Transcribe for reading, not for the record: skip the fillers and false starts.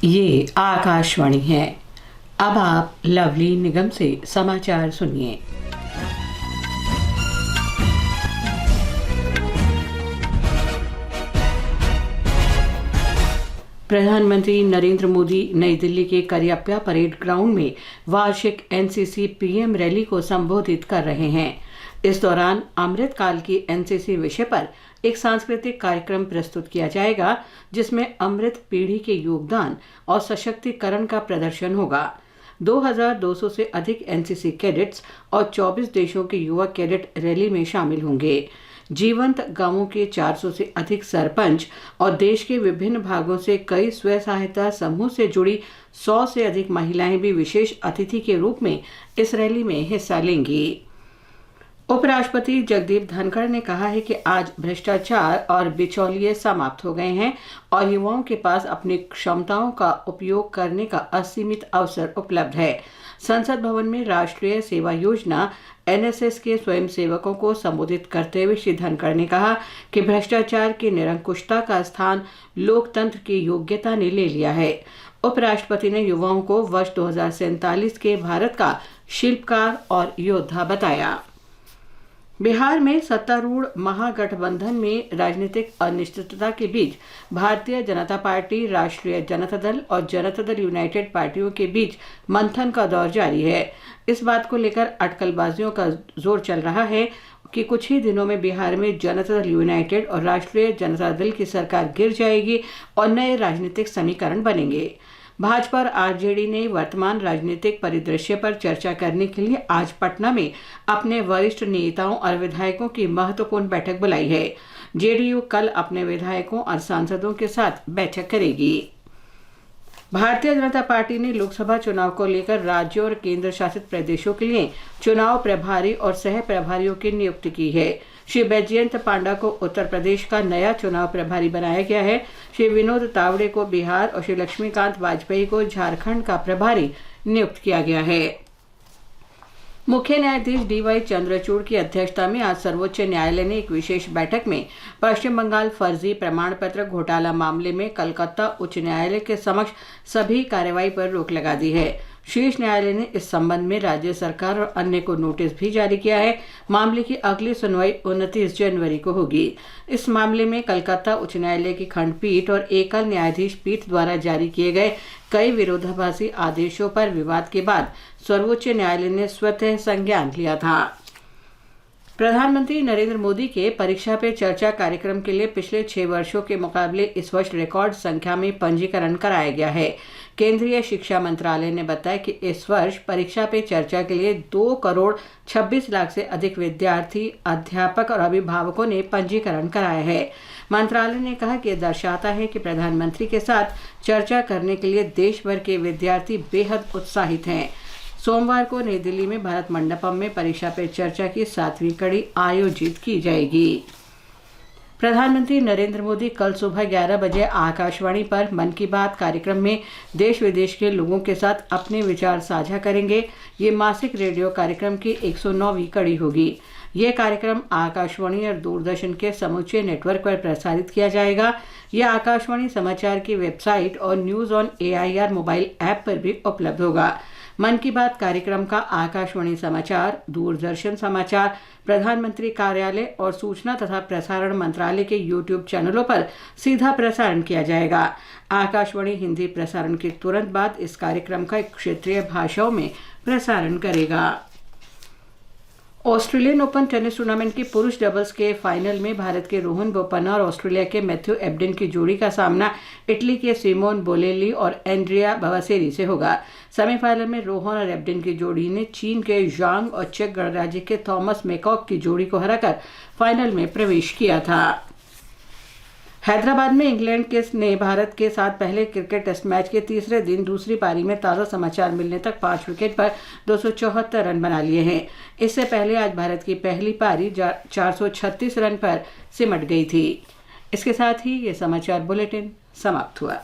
ये आकाशवाणी है। अब आप लवली निगम से समाचार सुनिए। प्रधानमंत्री नरेंद्र मोदी नई दिल्ली के करियप्पा परेड ग्राउंड में वार्षिक एनसीसी पीएम रैली को संबोधित कर रहे हैं। इस दौरान अमृत काल की एनसीसी विषय पर एक सांस्कृतिक कार्यक्रम प्रस्तुत किया जाएगा, जिसमें अमृत पीढ़ी के योगदान और सशक्तिकरण का प्रदर्शन होगा। 2200 से अधिक एनसीसी कैडेट्स और 24 देशों के युवा कैडेट रैली में शामिल होंगे। जीवंत गांवों के 400 से अधिक सरपंच और देश के विभिन्न भागों से कई स्वयं सहायता समूह से जुड़ी 100 से अधिक महिलाएं भी विशेष अतिथि के रूप में इस रैली में हिस्सा लेंगी। उपराष्ट्रपति जगदीप धनखड़ ने कहा है कि आज भ्रष्टाचार और बिचौलिए समाप्त हो गए हैं और युवाओं के पास अपनी क्षमताओं का उपयोग करने का असीमित अवसर उपलब्ध है। संसद भवन में राष्ट्रीय सेवा योजना एनएसएस के स्वयंसेवकों को संबोधित करते हुए श्री धनखड़ ने कहा कि भ्रष्टाचार की निरंकुशता का स्थान लोकतंत्र की योग्यता ने ले लिया है। उपराष्ट्रपति ने युवाओं को वर्ष 2047 के भारत का शिल्पकार और योद्धा बताया। बिहार में सत्तारूढ़ महागठबंधन में राजनीतिक अनिश्चितता के बीच भारतीय जनता पार्टी, राष्ट्रीय जनता दल और जनता दल यूनाइटेड पार्टियों के बीच मंथन का दौर जारी है। इस बात को लेकर अटकलबाजियों का जोर चल रहा है कि कुछ ही दिनों में बिहार में जनता दल यूनाइटेड और राष्ट्रीय जनता दल की सरकार गिर जाएगी और नए राजनीतिक समीकरण बनेंगे। भाजपा और आरजेडी ने वर्तमान राजनीतिक परिदृश्य पर चर्चा करने के लिए आज पटना में अपने वरिष्ठ नेताओं और विधायकों की महत्वपूर्ण बैठक बुलाई है। जेडीयू कल अपने विधायकों और सांसदों के साथ बैठक करेगी। भारतीय जनता पार्टी ने लोकसभा चुनाव को लेकर राज्यों और केंद्र शासित प्रदेशों के लिए चुनाव प्रभारी और सह प्रभारियों की नियुक्ति की है। श्री बैजयंत पांडा को उत्तर प्रदेश का नया चुनाव प्रभारी बनाया गया है। श्री विनोद तावड़े को बिहार और श्री लक्ष्मीकांत वाजपेयी को झारखंड का प्रभारी नियुक्त किया गया है। मुख्य न्यायाधीश डीवाई चंद्रचूड़ की अध्यक्षता में आज सर्वोच्च न्यायालय ने एक विशेष बैठक में पश्चिम बंगाल फर्जी प्रमाण पत्र घोटाला मामले में कलकत्ता उच्च न्यायालय के समक्ष सभी कार्रवाई पर रोक लगा दी है। शीर्ष न्यायालय ने इस संबंध में राज्य सरकार और अन्य को नोटिस भी जारी किया है। मामले की अगली सुनवाई 29 जनवरी को होगी। इस मामले में कलकत्ता उच्च न्यायालय की खंडपीठ और एकल न्यायाधीश पीठ द्वारा जारी किए गए कई विरोधाभासी आदेशों पर विवाद के बाद सर्वोच्च न्यायालय ने स्वतः संज्ञान लिया था। प्रधानमंत्री नरेंद्र मोदी के परीक्षा पे चर्चा कार्यक्रम के लिए पिछले 6 वर्षों के मुकाबले इस वर्ष रिकॉर्ड संख्या में पंजीकरण कराया गया है। केंद्रीय शिक्षा मंत्रालय ने बताया कि इस वर्ष परीक्षा पे चर्चा के लिए 2 करोड़ 26 लाख से अधिक विद्यार्थी, अध्यापक और अभिभावकों ने पंजीकरण कराया है। मंत्रालय ने कहा कि यह दर्शाता है कि प्रधानमंत्री के साथ चर्चा करने के लिए देश भर के विद्यार्थी बेहद उत्साहित हैं। सोमवार को नई दिल्ली में भारत मंडपम में परीक्षा पे चर्चा की 7वीं कड़ी आयोजित की जाएगी। प्रधानमंत्री नरेंद्र मोदी कल सुबह 11 बजे आकाशवाणी पर मन की बात कार्यक्रम में देश विदेश के लोगों के साथ अपने विचार साझा करेंगे। ये मासिक रेडियो कार्यक्रम की 109वीं कड़ी होगी। यह कार्यक्रम आकाशवाणी और दूरदर्शन के समूचे नेटवर्क पर प्रसारित किया जाएगा। यह आकाशवाणी समाचार की वेबसाइट और news on AIR mobile app पर भी उपलब्ध होगा। मन की बात कार्यक्रम का आकाशवाणी समाचार, दूरदर्शन समाचार, प्रधानमंत्री कार्यालय और सूचना तथा प्रसारण मंत्रालय के YouTube चैनलों पर सीधा प्रसारण किया जाएगा। आकाशवाणी हिंदी प्रसारण के तुरंत बाद इस कार्यक्रम का क्षेत्रीय भाषाओं में प्रसारण करेगा। ऑस्ट्रेलियन ओपन टेनिस टूर्नामेंट के पुरुष डबल्स के फाइनल में भारत के रोहन बोपन्ना और ऑस्ट्रेलिया के मैथ्यू एबडन की जोड़ी का सामना इटली के सिमोन बोलेली और एंड्रिया बावासेरी से होगा। सेमीफाइनल में रोहन और एबडन की जोड़ी ने चीन के जांग और चेक गणराज्य के थॉमस मेकॉक की जोड़ी को हराकर फाइनल में प्रवेश किया था। हैदराबाद में इंग्लैंड ने भारत के साथ पहले क्रिकेट टेस्ट मैच के तीसरे दिन दूसरी पारी में ताज़ा समाचार मिलने तक 5 विकेट पर 274 रन बना लिए हैं। इससे पहले आज भारत की पहली पारी 436 रन पर सिमट गई थी। इसके साथ ही ये समाचार बुलेटिन समाप्त हुआ।